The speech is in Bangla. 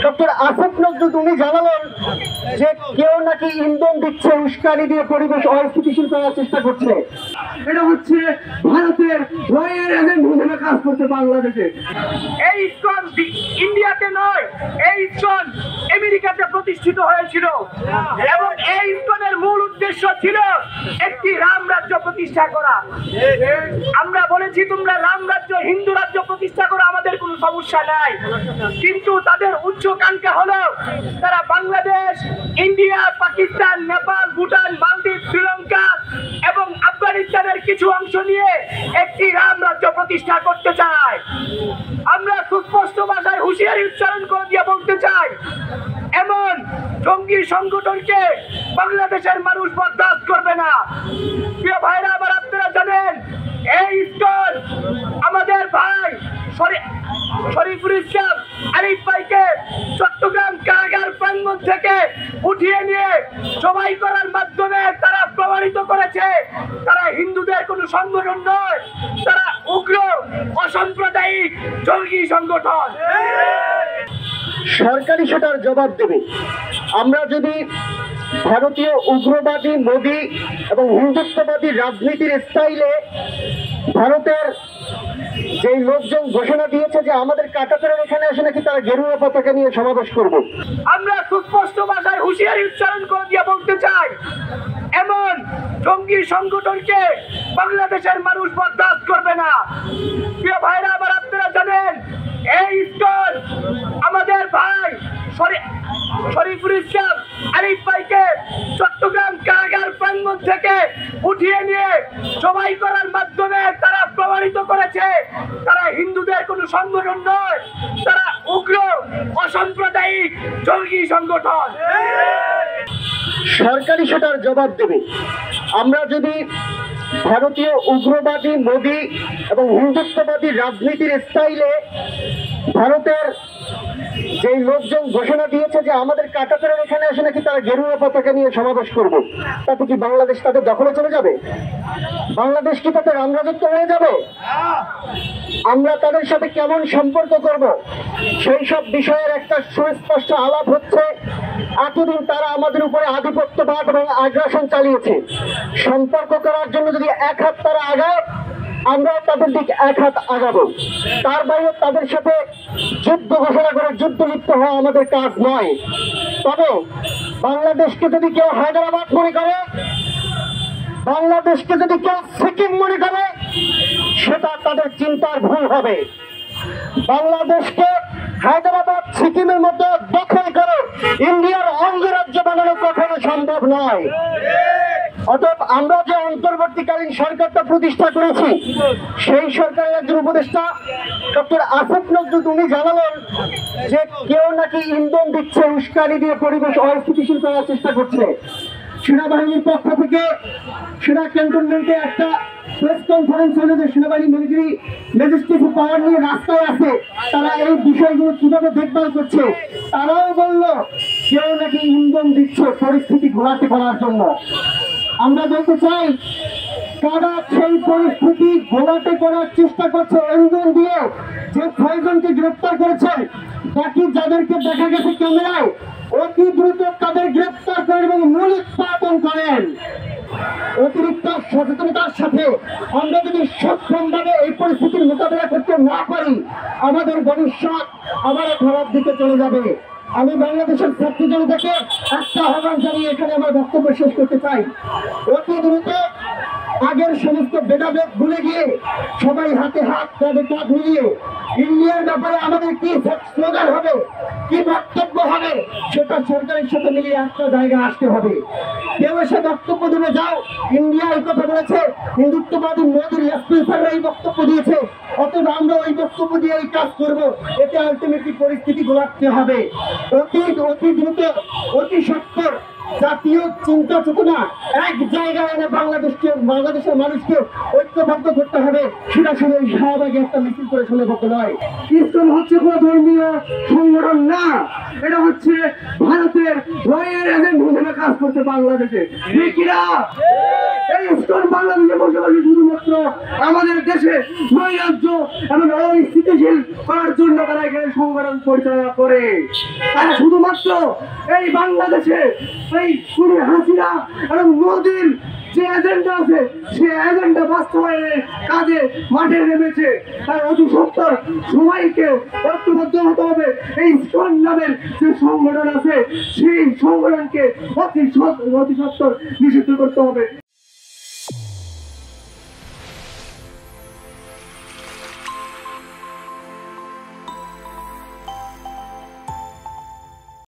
ডক্টর আসিফ নজরুল উনি জানালেন যে কেউ নাকি ইন্ধন দিচ্ছে, উস্কানি দিয়ে পরিবেশ অস্থিতিশীল করার চেষ্টা করছে। এটা হচ্ছে ভারতের রয়ের এজেন্ট হিসেবে কাজ করছে বাংলাদেশে। এই ইসকন ইন্ডিয়াতে নয়, এই ইসকন আমেরিকাতে প্রতিষ্ঠিত হয়েছিল এবং এই ইসকনের মূল উদ্দেশ্য ছিল একটি রাম রাজ্য প্রতিষ্ঠা করা। আমরা বলেছি তোমরা রাম রাজ্য, হিন্দু রাজ্য প্রতিষ্ঠা করো, আমাদের কোনো সমস্যা নাই, কিন্তু তাদের উচ্চাকাঙ্ক্ষা হলো তারা বাংলাদেশ, ইন্ডিয়া, পাকিস্তান, নেপাল, ভুটান, মালদ্বীপ, শ্রীলঙ্কা এবং আফগানিস্তানের কিছু অংশ নিয়ে একটি রাম রাজ্য প্রতিষ্ঠা করতে চায়। আমরা সুস্পষ্ট ভাষায় হুঁশিয়ারি উচ্চারণ করে দিয়ে বলতে চাই, এমন জঙ্গি সংগঠনকে বাংলাদেশের মানুষ বরদাস্ত করবে না। প্রিয় ভাইরা, আবার আপনারা জানেন এই ইসকন আমাদের ভাই শরীফুল ইসলাম আরিফ ভাইকে চট্টগ্রাম কারাগার প্রাঙ্গণ থেকে উঠিয়ে নিয়ে জবাই করার মাধ্যমে তারা প্রমাণিত করেছে তারা হিন্দুদের কোনো সংগঠন নয়, তারা উগ্র অসাম্প্রদায়িক জঙ্গি সংগঠন। সরকারি সেটার জবাব দেবে। আমরা যদি ভারতীয় উগ্রবাদী, মোদী এবং হিন্দুত্ববাদী রাজনীতির স্টাইলে ভারতের যে লোকজন ঘোষণা দিয়েছে যে আমাদের কাটাতারের এখানে এসে নাকি তারা গেরুয়া পতাকা নিয়ে সমাবেশ করবে, আমরা সুস্পষ্ট ভাষায় হুঁশিয়ারি উচ্চারণ করে দিয়ে বলতে চাই, এমন জঙ্গি সংগঠনকে বাংলাদেশের মানুষ বরদাস্ত করবে না। প্রিয় ভাইরা, আবার আপনারা জানেন এই ইসকন আমাদের ভাই শরীফুল ইসলাম আরিফ ভাইকে চট্টগ্রাম কারাগার প্রাঙ্গণ থেকে উঠিয়ে নিয়ে জবাই করার মাধ্যমে তারা প্রমাণিত করেছে তারা হিন্দুদের কোনো সংগঠন নয়, তারা উগ্র অসাম্প্রদায়িক জঙ্গি সংগঠন। সরকারি সেটার জবাব দেবে। আমরা যদি ভারতীয় উগ্রবাদী, মোদী এবং হিন্দুত্ববাদী রাজনীতির স্টাইলে ভারতের যে লোকজন ঘোষণা দিয়েছে যে আমাদের কাটাতারের এখানে এসে নাকি তারা গেরুয়া পতাকা নিয়ে সমাবেশ করবে, তাতে কি বাংলাদেশ তাদের দখলে চলে যাবে? বাংলাদেশ কি তাতে রামরাজত্ব হয়ে যাবে? আমরা তাদের সাথে কেমন সম্পর্ক করব, সেই সব বিষয়ের একটা সুস্পষ্ট আলাপ হচ্ছে। এতদিন তারা আমাদের উপরে আধিপত্যবাদ এবং আগ্রাসন চালিয়েছে। সম্পর্ক করার জন্য যদি এক হাত তারা আগায়, আমরা তাদের দিকে এক হাত আগাবো। তার বাইরে তাদের সাথে যুদ্ধ ঘোষণা করে যুদ্ধ লিপ্ত হওয়া আমাদের কাজ নয়। তবে বাংলাদেশকে যদি কেউ হায়দ্রাবাদ মনে করে, বাংলাদেশকে যদি কেউ সিকিম মনে করে, সেটা তাদের চিন্তার ভুল হবে। বাংলাদেশকে হায়দ্রাবাদ, সিকিমের মতো দখল করে ইন্ডিয়ার অঙ্গরাজ্য বানানো কখনো সম্ভব নয়। অতএব আমরা যে অন্তর্বর্তীকালীন সরকারটা প্রতিষ্ঠা করেছি, সেই সরকারের একজন উপদেষ্টা ডক্টর আসিফ নজরুল উনি জানালেন যে কেউ নাকি ইন্ধন দিচ্ছে, উস্কানি দিয়ে পরিবেশ অস্থিতিশীল করার চেষ্টা করছে। সেনাবাহিনীর পক্ষ থেকে সেনা ক্যান্টনমেন্টে একটা প্রেস কনফারেন্স হলো যে সেনাবাহিনী মিলিটারি ম্যাজিস্ট্রেট পাওয়ার নিয়ে রাস্তায় আছে, তারা এই বিষয়গুলো কিভাবে দেখভাল করছে। তারাও বলল কেউ নাকি ইন্ধন দিচ্ছে পরিস্থিতি ঘোরাতে করার জন্য। আমরা বলতে চাই, কারা সেই পরিস্থিতি ঘোলাটে করার চেষ্টা করছে ইন্ধন দিয়ে? যে 6 জনকে গ্রেপ্তার করেছেন, বাকি যাদেরকে দেখা গেছে ক্যামেরায়, অতি দ্রুত তাদের গ্রেপ্তার করেন এবং মূল উৎপাদন করেন। অতিরিক্ত সচেতনতার সাথে আমরা যদি সক্ষমভাবে এই পরিস্থিতির মোকাবিলা করতে না পারি, আমাদের ভবিষ্যৎ আবার খারাপ দিকে চলে যাবে। আমি বাংলাদেশের ছাত্র জনতাকে একটা আহ্বান জানিয়ে এখানে আমার বক্তব্য শেষ করতে চাই। অতি দ্রুত আগের সমস্ত ভেদাভেদ ভুলে গিয়ে সবাই হাতে হাত, কাঁধে কাঁধ মিলিয়ে ইন্ডিয়ার ব্যাপারে আমাদের কি স্লোগান হবে, কি বক্তব্য হবে, সেটা সরকারের সাথে মিলিয়ে একটা জায়গায় আসতে হবে। কেউ এসে বক্তব্য দেবে যাও ইন্ডিয়া এই কথা বলেছে, হিন্দুত্ববাদী মোদীর লেফটেন্যান্টরা এই বক্তব্য দিয়েছে, অতএব আমরা ওই বক্তব্য দিয়ে এই কাজ করবো, এতে আলটিমেটলি পরিস্থিতি গোলাতে হবে। অতি দ্রুত, অতি সত্বর জাতীয় চিন্তা চেতনা এক জায়গায় এনে বাংলাদেশের মানুষকে ঐক্যবদ্ধ করতে হবে, সেটা শুধু ওই শাহবাগে একটা মিছিল করে শুনে পক্ষে নয়। ইসকন হচ্ছে কোনো ধর্মীয় সংগঠন না, এটা হচ্ছে ভারতের রয়ের এজেন্ট হিসেবে কাজ করছে বাংলাদেশে। ঠিকিরা এই ইসকন বাংলাদেশে বসবাসী শুধুমাত্র আমাদের দেশে নৈরাজ্য এবং অস্থিতিশীল করার জন্য তারা এখানে সংগঠন পরিচালনা করে। তারা শুধুমাত্র এই বাংলাদেশে এই খুনি হাসিনা এবং মোদির যে এজেন্ডা আছে সেই এজেন্ডা বাস্তবায়নের কাজে মাঠে নেমেছে। তাই অতি সত্তর সবাইকে ঐক্যবদ্ধ হতে হবে। এই ইসকন নামের যে সংগঠন আছে সেই সংগঠনকে অতি সত্তর নিষিদ্ধ করতে হবে।